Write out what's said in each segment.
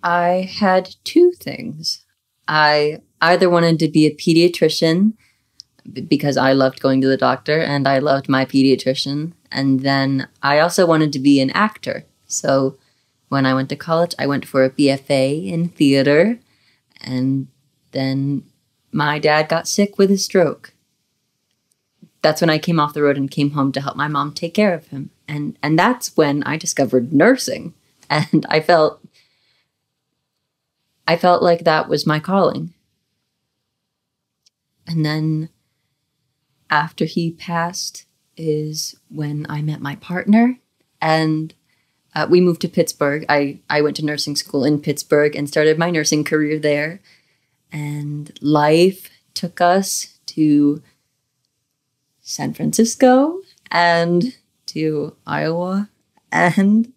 I had two things. I either wanted to be a pediatrician because I loved going to the doctor and I loved my pediatrician. And then I also wanted to be an actor. So when I went to college, I went for a BFA in theater. And then my dad got sick with a stroke. That's when I came off the road and came home to help my mom take care of him. And that's when I discovered nursing. And I felt like that was my calling. And then after he passed is when I met my partner, and we moved to Pittsburgh. I went to nursing school in Pittsburgh and started my nursing career there. And life took us to San Francisco and to Iowa and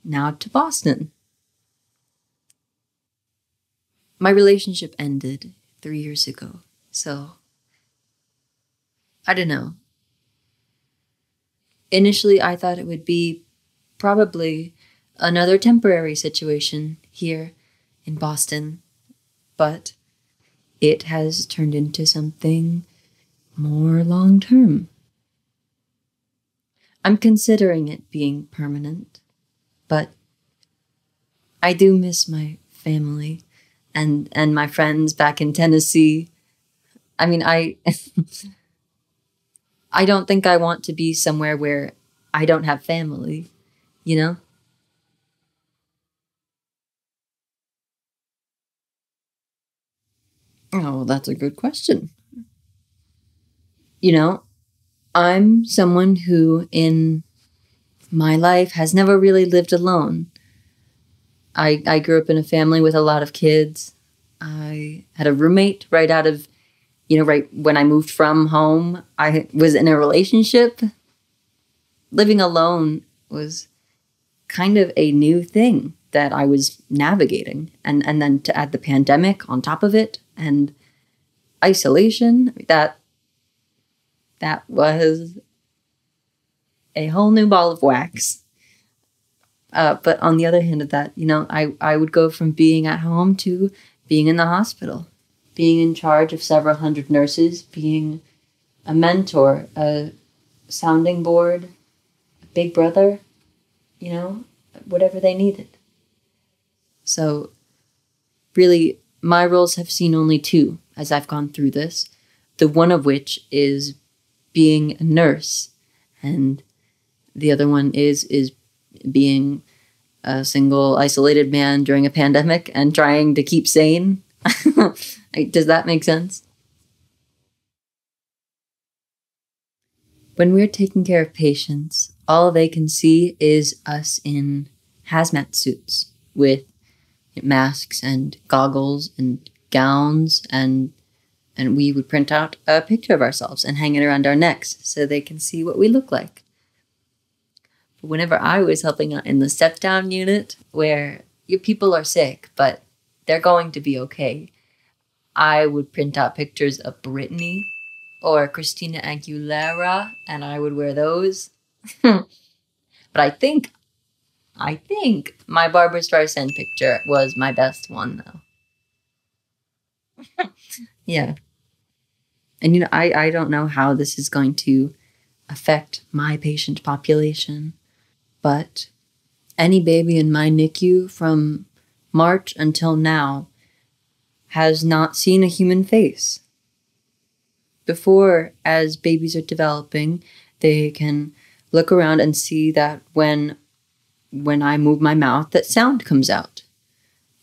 now to Boston. My relationship ended 3 years ago, so I don't know. Initially, I thought it would be probably another temporary situation here in Boston, but it has turned into something more long-term. I'm considering it being permanent, but I do miss my family and my friends back in Tennessee. I mean, I don't think I want to be somewhere where I don't have family, you know? Oh, that's a good question. You know, I'm someone who in my life has never really lived alone. I grew up in a family with a lot of kids. I had a roommate right out of, right when I moved from home. I was in a relationship. Living alone was kind of a new thing that I was navigating. And then to add the pandemic on top of it and isolation, that was a whole new ball of wax. But on the other hand of that, I would go from being at home to being in the hospital, being in charge of several hundred nurses, being a mentor, a sounding board, a big brother, whatever they needed. So really, my roles have seen only two as I've gone through this, the one of which is being a nurse, and the other one is being a single, isolated man during a pandemic and trying to keep sane. Does that make sense? When we're taking care of patients, all they can see is us in hazmat suits with masks and goggles and gowns, and we would print out a picture of ourselves and hang it around our necks so they can see what we look like. But whenever I was helping out in the step-down unit, where your people are sick, but they're going to be okay, I would print out pictures of Britney or Christina Aguilera, and I would wear those. But I think my Barbra Streisand picture was my best one, though. Yeah. And, I don't know how this is going to affect my patient population, but any baby in my NICU from March until now has not seen a human face. Before, as babies are developing, they can look around and see that when I move my mouth, that sound comes out.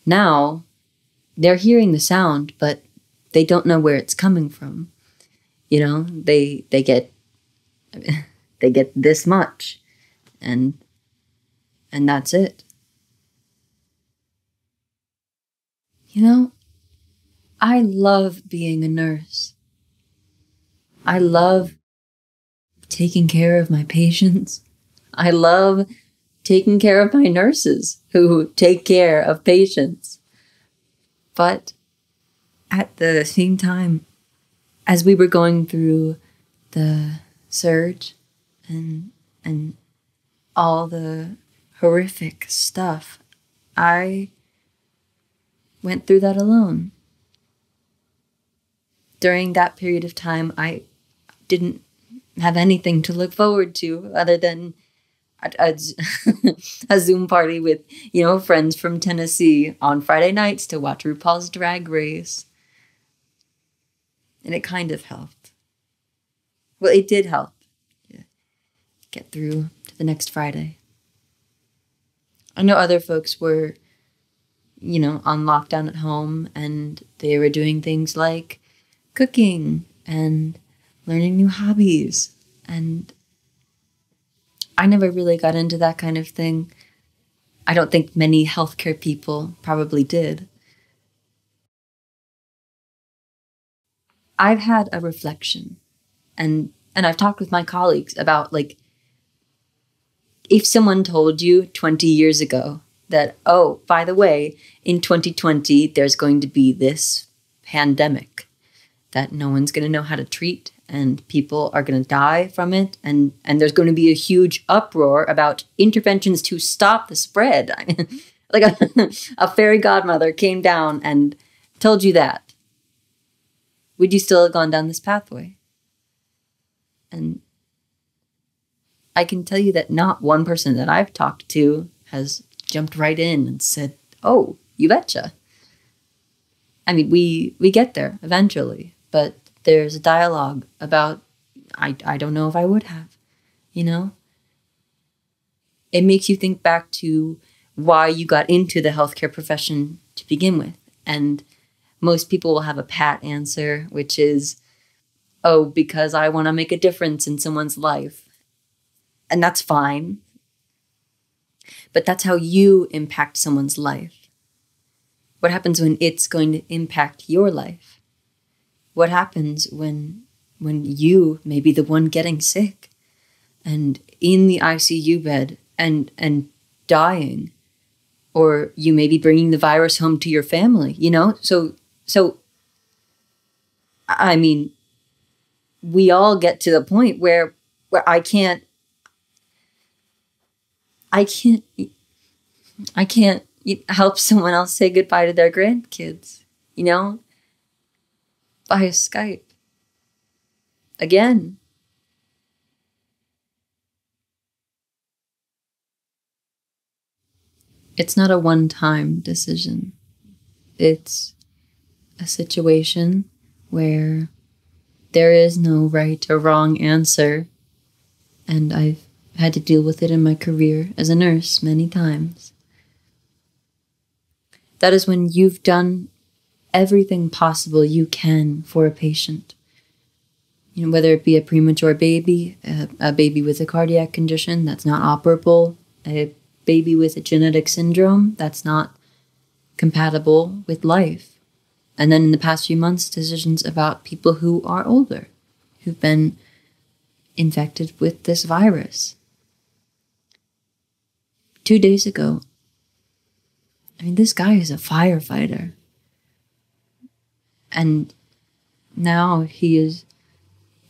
Now, they're hearing the sound, but they don't know where it's coming from. They get this much, and that's it. I love being a nurse. I love taking care of my patients. I love taking care of my nurses who take care of patients. But at the same time, as we were going through the surge and all the horrific stuff, I went through that alone. During that period of time, I didn't have anything to look forward to other than a, a Zoom party with, friends from Tennessee on Friday nights to watch RuPaul's Drag Race. And it kind of helped. Well, it did help. Yeah. Get through to the next Friday. I know other folks were, on lockdown at home, and they were doing things like cooking and learning new hobbies. And I never really got into that kind of thing. I don't think many healthcare people probably did. I've had a reflection, and I've talked with my colleagues about, like, if someone told you 20 years ago that, oh, by the way, in 2020, there's going to be this pandemic that no one's going to know how to treat, and people are going to die from it, and there's going to be a huge uproar about interventions to stop the spread. Like a fairy godmother came down and told you that. Would you still have gone down this pathway? And I can tell you that not one person that I've talked to has jumped right in and said, oh, you betcha. I mean, we get there eventually, but there's a dialogue about, I don't know if I would have, It makes you think back to why you got into the healthcare profession to begin with. And most people will have a pat answer, which is, oh, because I want to make a difference in someone's life. And that's fine. But that's how you impact someone's life. What happens when it's going to impact your life? What happens when you may be the one getting sick and in the I.C.U. bed and dying, or you may be bringing the virus home to your family, So, I mean, we all get to the point where I can't help someone else say goodbye to their grandkids, via Skype. Again. It's not a one-time decision. It's a situation where there is no right or wrong answer, and I've had to deal with it in my career as a nurse many times. That is when you've done everything possible you can for a patient. Whether it be a premature baby, a baby with a cardiac condition that's not operable, a baby with a genetic syndrome that's not compatible with life. And then in the past few months, decisions about people who are older, who've been infected with this virus. 2 days ago, this guy is a firefighter. And now he is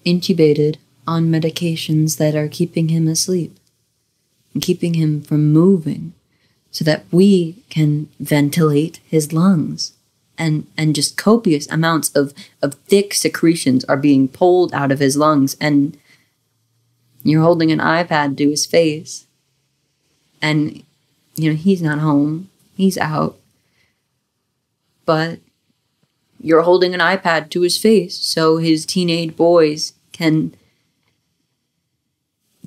intubated on medications that are keeping him asleep and keeping him from moving so that we can ventilate his lungs. And just copious amounts of thick secretions are being pulled out of his lungs, and you're holding an iPad to his face. And, he's not home. He's out. But you're holding an iPad to his face so his teenage boys can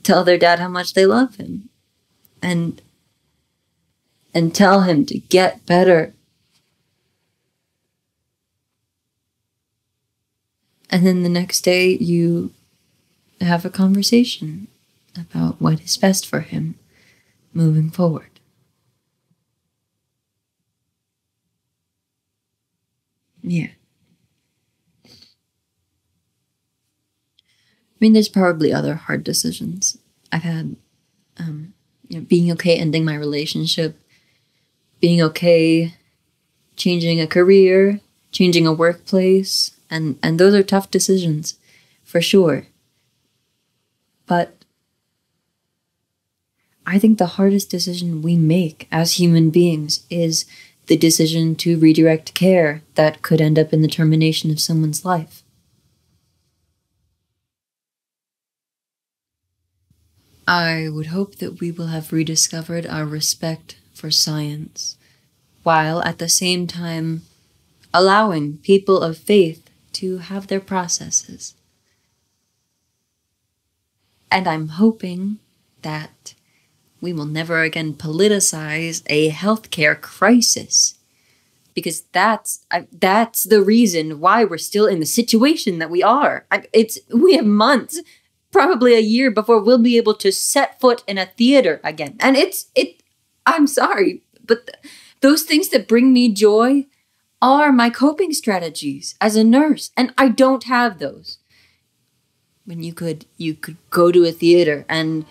tell their dad how much they love him. And tell him to get better. And then the next day you have a conversation about what is best for him moving forward. Yeah. There's probably other hard decisions. I've had, being okay ending my relationship, being okay changing a career, changing a workplace, and those are tough decisions, for sure. But I think the hardest decision we make as human beings is the decision to redirect care that could end up in the termination of someone's life. I would hope that we will have rediscovered our respect for science, while at the same time allowing people of faith to have their processes. And I'm hoping that we will never again politicize a healthcare crisis, because that's the reason why we're still in the situation that we are. We have months, probably a year, before we'll be able to set foot in a theater again. And I'm sorry, but those things that bring me joy are my coping strategies as a nurse, and I don't have those. When you could go to a theater and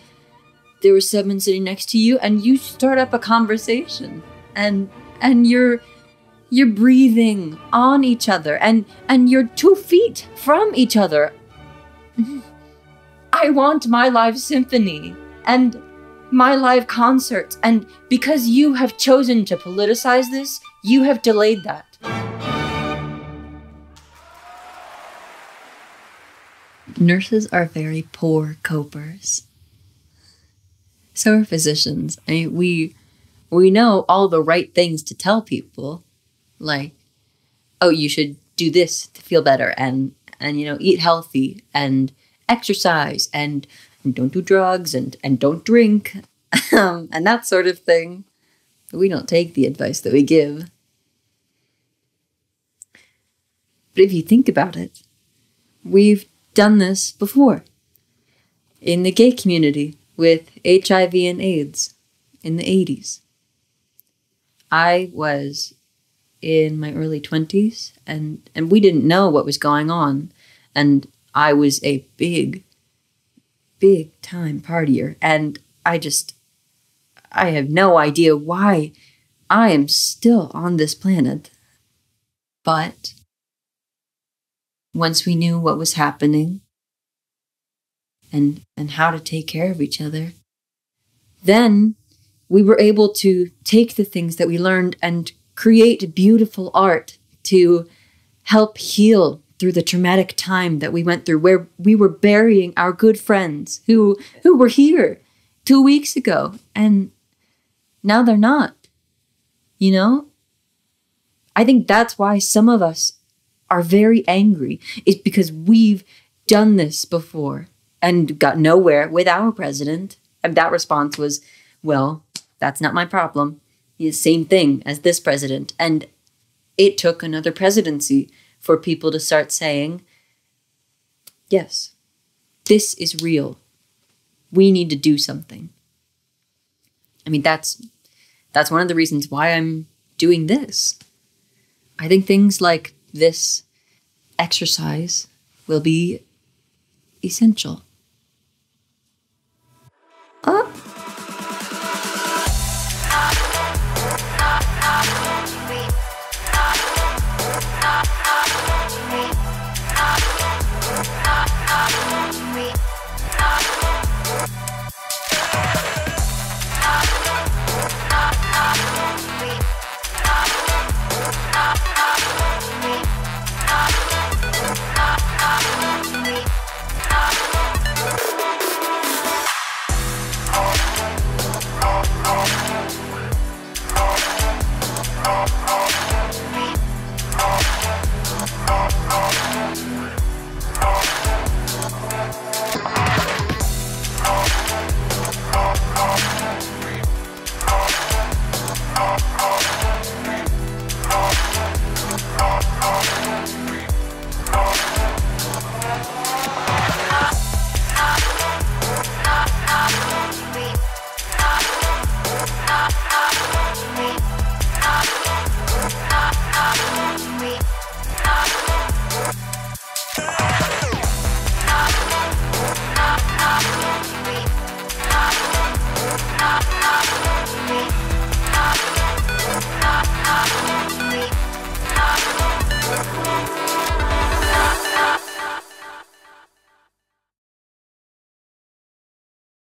there was someone sitting next to you and you start up a conversation and you're breathing on each other and you're 2 feet from each other. I want my live symphony and my live concerts, and because you have chosen to politicize this, you have delayed that. Nurses are very poor copers. So are physicians. I mean, we know all the right things to tell people, like, oh, you should do this to feel better, and eat healthy and exercise and don't do drugs and don't drink and that sort of thing. But we don't take the advice that we give. But if you think about it, we've done this before. In the gay community with HIV and AIDS in the 80s. I was in my early 20s and we didn't know what was going on. And I was a big time partier. And I have no idea why I am still on this planet. But once we knew what was happening and how to take care of each other, then we were able to take the things that we learned and create beautiful art to help heal through the traumatic time that we went through, where we were burying our good friends who were here 2 weeks ago, and now they're not. I think that's why some of us are very angry, is because we've done this before and got nowhere with our president. And that response was, well, that's not my problem. He's the same thing as this president. And it took another presidency for people to start saying, yes, this is real. We need to do something. I mean, that's one of the reasons why I'm doing this. I think things like this exercise will be essential.